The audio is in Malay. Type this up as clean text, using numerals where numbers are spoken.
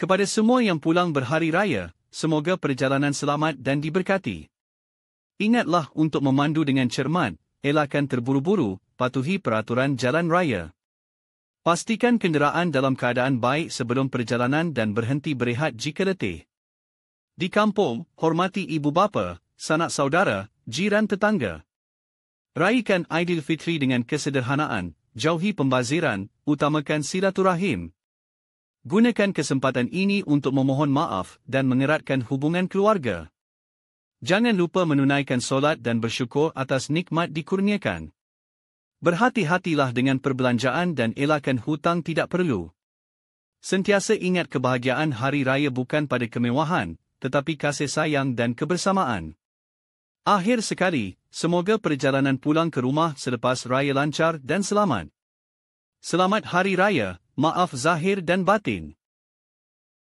Kepada semua yang pulang berhari raya, semoga perjalanan selamat dan diberkati. Ingatlah untuk memandu dengan cermat, elakkan terburu-buru, patuhi peraturan jalan raya. Pastikan kenderaan dalam keadaan baik sebelum perjalanan dan berhenti berehat jika letih. Di kampung, hormati ibu bapa, sanak saudara, jiran tetangga. Raikan Aidilfitri dengan kesederhanaan, jauhi pembaziran, utamakan silaturahim. Gunakan kesempatan ini untuk memohon maaf dan mengeratkan hubungan keluarga. Jangan lupa menunaikan solat dan bersyukur atas nikmat dikurniakan. Berhati-hatilah dengan perbelanjaan dan elakkan hutang tidak perlu. Sentiasa ingat kebahagiaan hari raya bukan pada kemewahan, tetapi kasih sayang dan kebersamaan. Akhir sekali, semoga perjalanan pulang ke rumah selepas raya lancar dan selamat. Selamat Hari Raya, maaf zahir dan batin.